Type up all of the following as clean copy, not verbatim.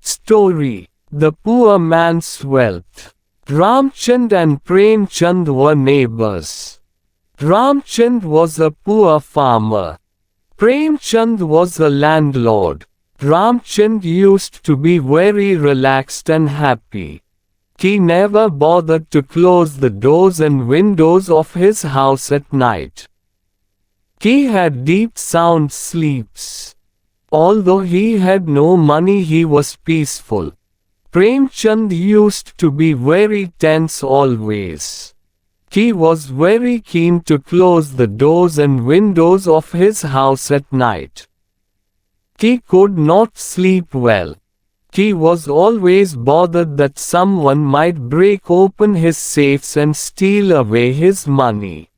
Story: The Poor Man's Wealth. Ramchand and Premchand were neighbors. Ramchand was a poor farmer. Premchand was a landlord. Ramchand used to be very relaxed and happy. He never bothered to close the doors and windows of his house at night. He had deep sound sleeps. Although he had no money, he was peaceful. Premchand used to be very tense always. He was very keen to close the doors and windows of his house at night. He could not sleep well. He was always bothered that someone might break open his safes and steal away his money.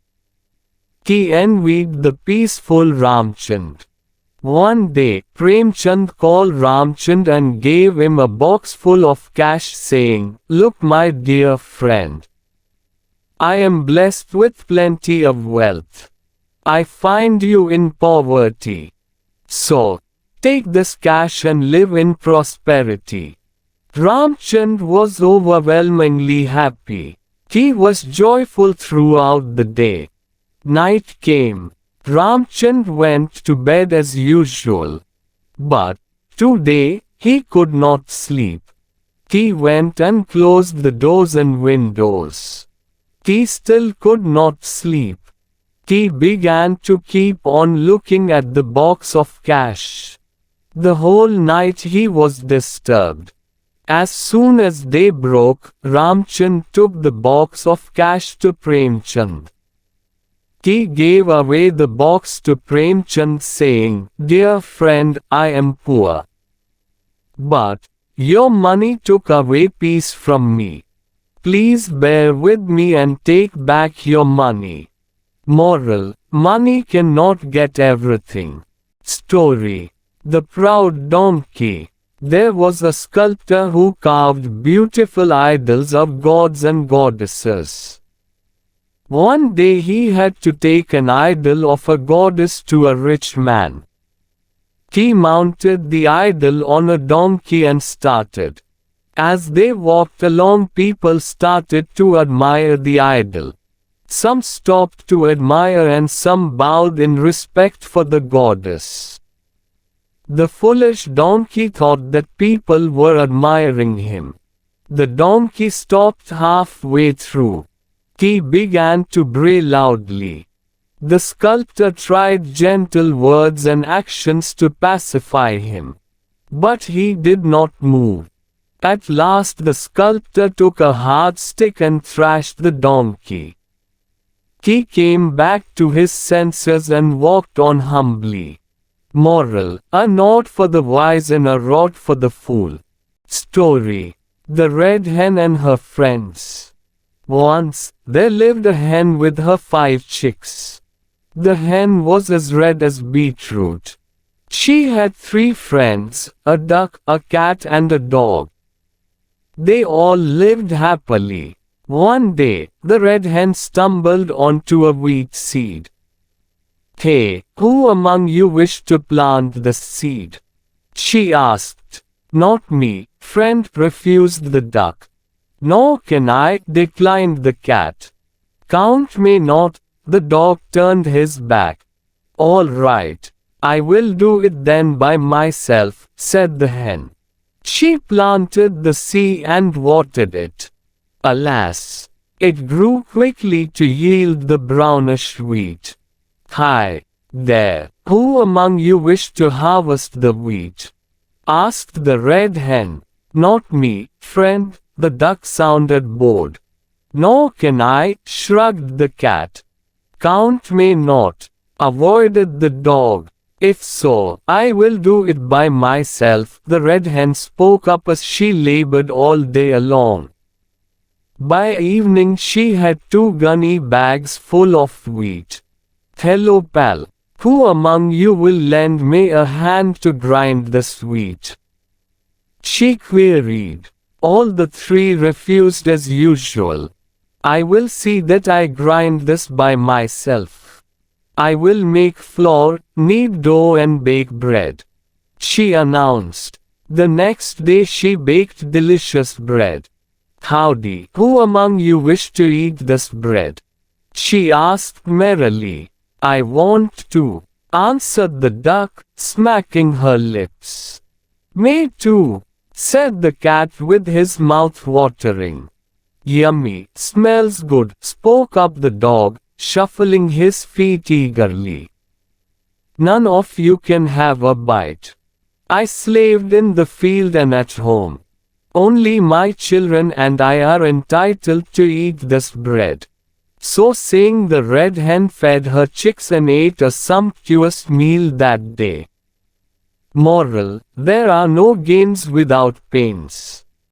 He envied the peaceful Ramchand. One day, Premchand called Ramchand and gave him a box full of cash, saying, "Look, my dear friend. I am blessed with plenty of wealth. I find you in poverty. So, take this cash and live in prosperity." Ramchand was overwhelmingly happy. He was joyful throughout the day. Night came. Ramchand went to bed as usual. But today he could not sleep. He went and closed the doors and windows. He still could not sleep. He began to keep on looking at the box of cash. The whole night he was disturbed. As soon as day broke, Ramchand took the box of cash to Premchand. He gave away the box to Premchand, saying, "Dear friend, I am poor. But your money took away peace from me. Please bear with me and take back your money." Moral: money cannot get everything. Story: The Proud Donkey. There was a sculptor who carved beautiful idols of gods and goddesses. One day he had to take an idol of a goddess to a rich man. He mounted the idol on a donkey and started. As they walked along, people started to admire the idol. Some stopped to admire and some bowed in respect for the goddess. The foolish donkey thought that people were admiring him. The donkey stopped halfway through. He began to bray loudly. The sculptor tried gentle words and actions to pacify him. But he did not move. At last the sculptor took a hard stick and thrashed the donkey. He came back to his senses and walked on humbly. Moral: a nod for the wise and a rod for the fool. Story: The Red Hen and Her Friends. Once, there lived a hen with her 5 chicks. The hen was as red as beetroot. She had 3 friends, a duck, a cat and a dog. They all lived happily. One day, the red hen stumbled onto a wheat seed. "Hey, who among you wish to plant this seed?" she asked. "Not me, friend," refused the duck. "Nor can I," declined the cat. "Count me not," the dog turned his back. "All right, I will do it then by myself," said the hen. She planted the seed and watered it. Alas! It grew quickly to yield the brownish wheat. "Hi, there, who among you wish to harvest the wheat?" asked the red hen. "Not me, friend," the duck sounded bored. "Nor can I," shrugged the cat. "Count me not," avoided the dog. "If so, I will do it by myself," the red hen spoke up as she labored all day long. By evening she had 2 gunny bags full of wheat. "Hello pal, who among you will lend me a hand to grind this wheat?" she queried. All the 3 refused as usual. "I will see that I grind this by myself. I will make flour, knead dough and bake bread," she announced. The next day she baked delicious bread. "Howdy, who among you wish to eat this bread?" she asked merrily. "I want to," answered the duck, smacking her lips. "Me too," said the cat with his mouth watering. "Yummy, smells good," spoke up the dog, shuffling his feet eagerly. "None of you can have a bite. I slaved in the field and at home. Only my children and I are entitled to eat this bread." So saying, the red hen fed her chicks and ate a sumptuous meal that day. Moral: there are no gains without pains.